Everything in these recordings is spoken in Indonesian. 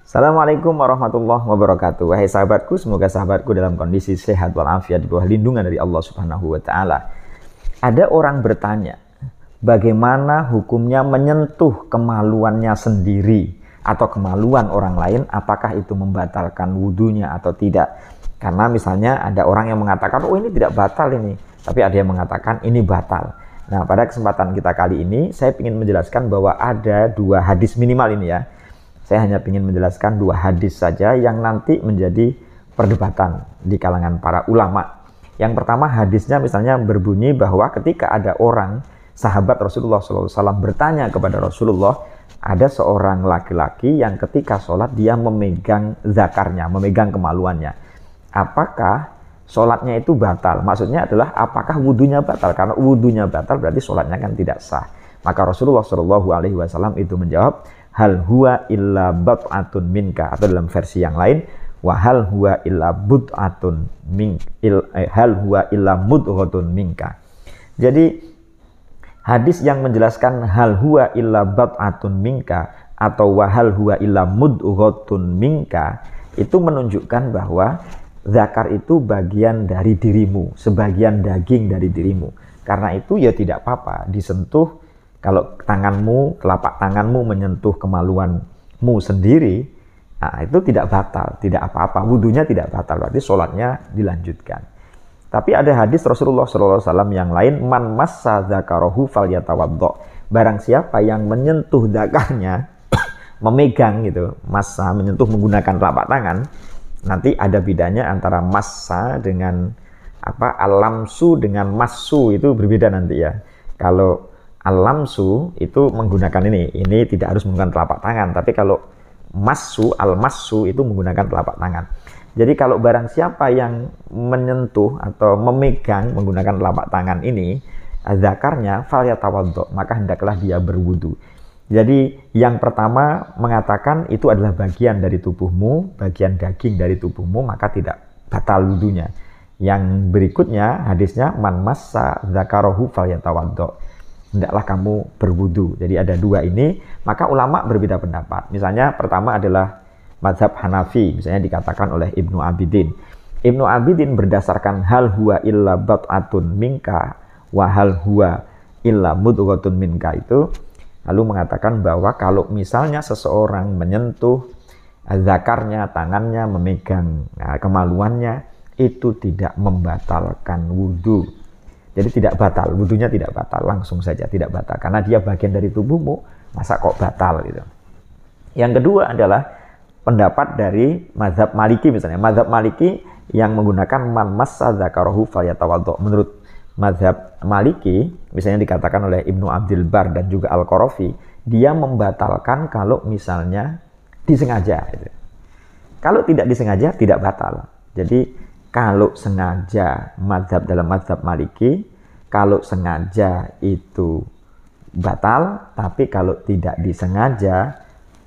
Assalamualaikum warahmatullahi wabarakatuh. Wahai sahabatku, semoga sahabatku dalam kondisi sehat walafiat di bawah lindungan dari Allah Subhanahu wa taala. Ada orang bertanya, bagaimana hukumnya menyentuh kemaluannya sendiri atau kemaluan orang lain, apakah itu membatalkan wudunya atau tidak? Karena misalnya ada orang yang mengatakan, oh ini tidak batal ini, tapi ada yang mengatakan ini batal. Nah, pada kesempatan kita kali ini saya ingin menjelaskan bahwa ada dua hadis minimal ini ya. Saya hanya ingin menjelaskan dua hadis saja yang nanti menjadi perdebatan di kalangan para ulama. Yang pertama hadisnya misalnya berbunyi bahwa ketika ada orang sahabat Rasulullah SAW bertanya kepada Rasulullah, ada seorang laki-laki yang ketika sholat dia memegang zakarnya, memegang kemaluannya. Apakah sholatnya itu batal? Maksudnya adalah apakah wudunya batal? Karena wudunya batal berarti sholatnya kan tidak sah. Maka Rasulullah SAW itu menjawab, hal huwa illa bat'atun minka, atau dalam versi yang lain wa hal huwa illa bud'atun min hal huwa illa mudghatun minka. Jadi hadis yang menjelaskan hal huwa illa bat'atun minka atau wa hal huwa illa mudghatun minka itu menunjukkan bahwa zakar itu bagian dari dirimu, sebagian daging dari dirimu. Karena itu ya tidak apa-apa disentuh. Kalau tanganmu, telapak tanganmu menyentuh kemaluanmu sendiri, nah itu tidak batal, tidak apa-apa. Wudunya tidak batal, berarti sholatnya dilanjutkan. Tapi ada hadis Rasulullah SAW yang lain, man massa dzakarahu falyatawaddo. Barang siapa yang menyentuh zakarnya, memegang gitu, massa, menyentuh menggunakan telapak tangan, nanti ada bedanya antara massa dengan al-lamsu dengan massu, itu berbeda nanti ya. Kalau al-lamsu itu menggunakan ini tidak harus menggunakan telapak tangan, tapi kalau massu, al-massu itu menggunakan telapak tangan. Jadi kalau barang siapa yang menyentuh atau memegang menggunakan telapak tangan ini zakarnya, falyatawaddo, maka hendaklah dia berwudu. Jadi yang pertama mengatakan itu adalah bagian dari tubuhmu, bagian daging dari tubuhmu, maka tidak batal wudunya. Yang berikutnya hadisnya man massa dzakarahu falyatawaddo, hendaklah kamu berwudu. Jadi ada dua ini, maka ulama berbeda pendapat. Misalnya pertama adalah mazhab Hanafi, misalnya dikatakan oleh Ibnu Abidin. Ibnu Abidin berdasarkan hal huwa illa bat'atun minka wa hal huwa illa mudghatun minka itu, lalu mengatakan bahwa kalau misalnya seseorang menyentuh zakarnya, tangannya, memegang kemaluannya, itu tidak membatalkan wudu. Jadi tidak batal, wudunya tidak batal, langsung saja tidak batal. Karena dia bagian dari tubuhmu, masa kok batal gitu. Yang kedua adalah pendapat dari mazhab Maliki misalnya. Mazhab Maliki yang menggunakan man massa dzakarahu falyatawaddo. Menurut mazhab Maliki, misalnya dikatakan oleh Ibnu Abdul Bar dan juga Al-Qarafi, dia membatalkan kalau misalnya disengaja. Gitu. Kalau tidak disengaja, tidak batal. Jadi kalau sengaja, dalam mazhab Maliki, kalau sengaja itu batal, tapi kalau tidak disengaja,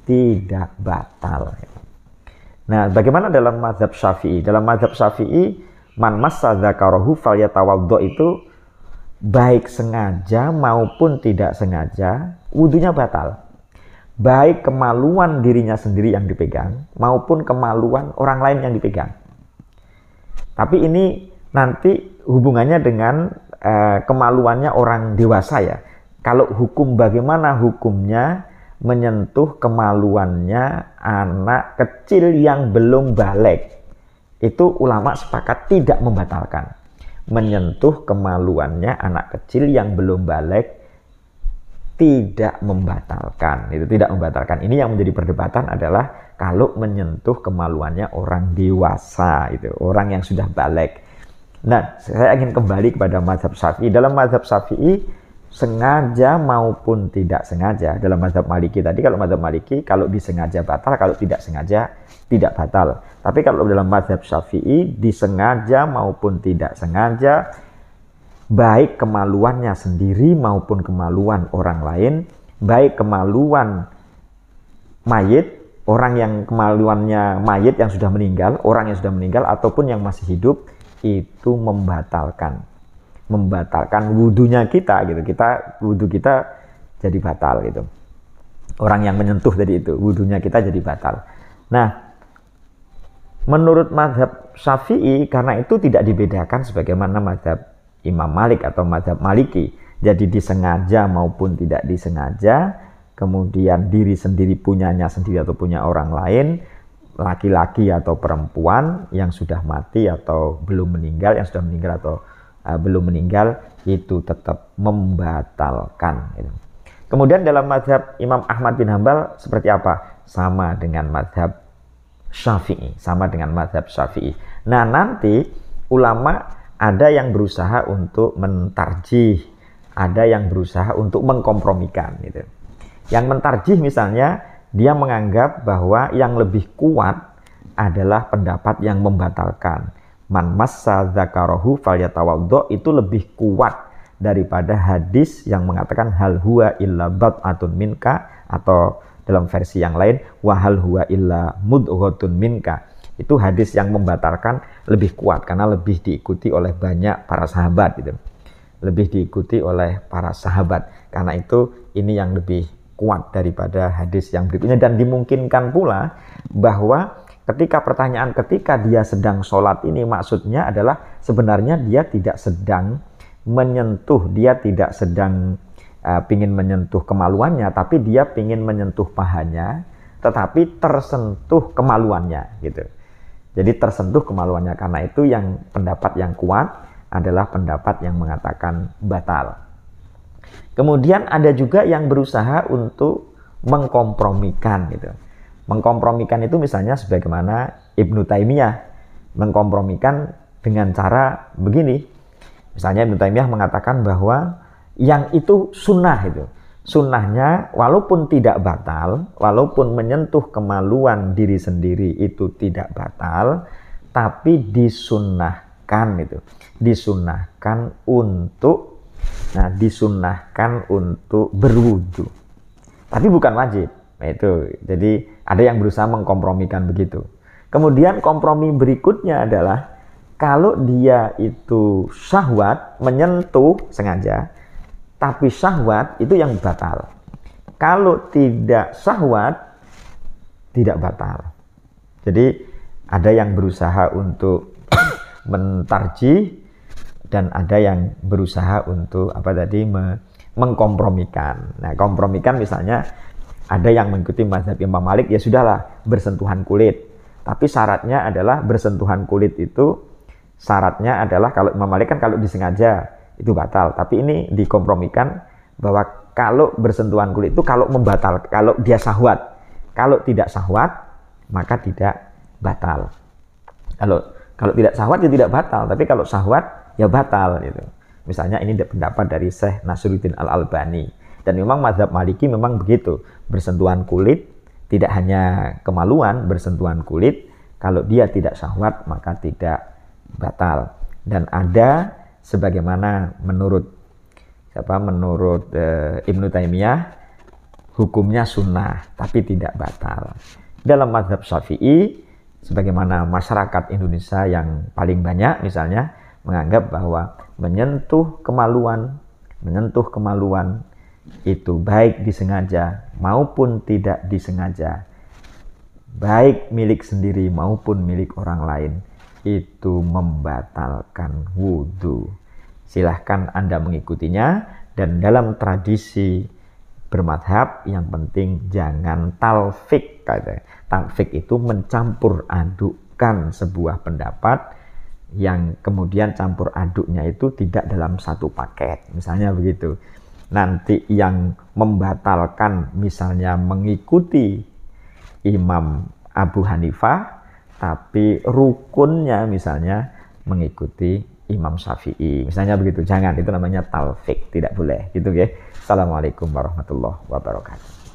tidak batal. Nah, bagaimana dalam mazhab Syafi'i? Dalam mazhab Syafi'i, man massa dzakarahu falyatawaddo itu baik sengaja maupun tidak sengaja, wudunya batal. Baik kemaluan dirinya sendiri yang dipegang, maupun kemaluan orang lain yang dipegang. Tapi ini nanti hubungannya dengan kemaluannya orang dewasa ya. Kalau hukum, bagaimana hukumnya menyentuh kemaluannya anak kecil yang belum balik? Itu ulama sepakat tidak membatalkan. Menyentuh kemaluannya anak kecil yang belum balik tidak membatalkan. Itu tidak membatalkan. Ini yang menjadi perdebatan adalah kalau menyentuh kemaluannya orang dewasa, itu orang yang sudah balik. Nah, saya ingin kembali kepada mazhab Syafi'i. Dalam mazhab Syafi'i, sengaja maupun tidak sengaja. Dalam mazhab Maliki tadi, kalau mazhab Maliki, kalau disengaja batal, kalau tidak sengaja tidak batal. Tapi kalau dalam mazhab Syafi'i, disengaja maupun tidak sengaja, baik kemaluannya sendiri maupun kemaluan orang lain, baik kemaluan mayit, orang yang kemaluannya mayit yang sudah meninggal, orang yang sudah meninggal ataupun yang masih hidup, itu membatalkan wudunya kita gitu. Wudu kita jadi batal gitu. Orang yang menyentuh tadi itu, wudunya kita jadi batal. Nah, menurut mazhab Syafi'i, karena itu tidak dibedakan sebagaimana mazhab Imam Malik atau mazhab Maliki. Jadi disengaja maupun tidak disengaja, kemudian diri sendiri punyanya sendiri atau punya orang lain, laki-laki atau perempuan yang sudah mati atau belum meninggal, yang sudah meninggal atau belum meninggal, itu tetap membatalkan. Kemudian dalam mazhab Imam Ahmad bin Hambal seperti apa? Sama dengan mazhab Syafi'i, sama dengan mazhab Syafi'i. Nah, nanti ulama ada yang berusaha untuk mentarjih, ada yang berusaha untuk mengkompromikan gitu. Yang mentarjih misalnya dia menganggap bahwa yang lebih kuat adalah pendapat yang membatalkan. Man massa dzakarahu falyatawaddo, itu lebih kuat daripada hadis yang mengatakan hal huwa illa bat'atun minka, atau dalam versi yang lain wahal huwa illa mudghatun minka. Itu hadis yang membatalkan lebih kuat karena lebih diikuti oleh banyak para sahabat gitu. Lebih diikuti oleh para sahabat. Karena itu ini yang lebih kuat daripada hadis yang berikutnya, dan dimungkinkan pula bahwa ketika dia sedang sholat ini, maksudnya adalah sebenarnya dia tidak sedang menyentuh, dia tidak sedang pingin menyentuh kemaluannya, tapi dia pingin menyentuh pahanya, tetapi tersentuh kemaluannya gitu. Jadi tersentuh kemaluannya, karena itu yang pendapat yang kuat adalah pendapat yang mengatakan batal. Kemudian ada juga yang berusaha untuk mengkompromikan gitu. Mengkompromikan itu misalnya sebagaimana Ibnu Taimiyah mengkompromikan dengan cara begini. Misalnya Ibnu Taimiyah mengatakan bahwa yang itu sunnah itu. Sunnahnya walaupun tidak batal, walaupun menyentuh kemaluan diri sendiri itu tidak batal, tapi disunnahkan itu. Disunnahkan untuk berwudu. Tapi bukan wajib. Nah, itu. Jadi ada yang berusaha mengkompromikan begitu. Kemudian kompromi berikutnya adalah kalau dia itu syahwat, menyentuh sengaja, tapi syahwat itu yang batal. Kalau tidak syahwat, tidak batal. Jadi ada yang berusaha untuk mentarjih dan ada yang berusaha untuk mengkompromikan. Nah, kompromikan misalnya ada yang mengikuti mazhab Imam Malik, ya sudahlah bersentuhan kulit. Tapi syaratnya adalah bersentuhan kulit itu syaratnya adalah kalau Imam Malik kan kalau disengaja itu batal, tapi ini dikompromikan bahwa kalau bersentuhan kulit itu kalau dia syahwat, kalau tidak syahwat maka tidak batal. Kalau tidak syahwat ya tidak batal, tapi kalau syahwat ya batal gitu. Misalnya ini pendapat dari Syekh Nasruddin Al-Albani, dan memang mazhab Maliki memang begitu, bersentuhan kulit tidak hanya kemaluan, bersentuhan kulit kalau dia tidak syahwat maka tidak batal. Dan ada sebagaimana menurut Ibnu Taimiyah hukumnya sunnah tapi tidak batal. Dalam mazhab Syafi'i, sebagaimana masyarakat Indonesia yang paling banyak misalnya menganggap bahwa menyentuh kemaluan itu baik disengaja maupun tidak disengaja, baik milik sendiri maupun milik orang lain, itu membatalkan wudhu. Silahkan Anda mengikutinya, dan dalam tradisi bermadhab yang penting jangan talfik. Talfik itu mencampur adukkan sebuah pendapat yang kemudian campur aduknya itu tidak dalam satu paket, misalnya begitu. Nanti yang membatalkan misalnya mengikuti Imam Abu Hanifah, tapi rukunnya misalnya mengikuti Imam Syafi'i, misalnya begitu. Jangan, itu namanya talfik, tidak boleh gitu ya. Assalamualaikum warahmatullahi wabarakatuh.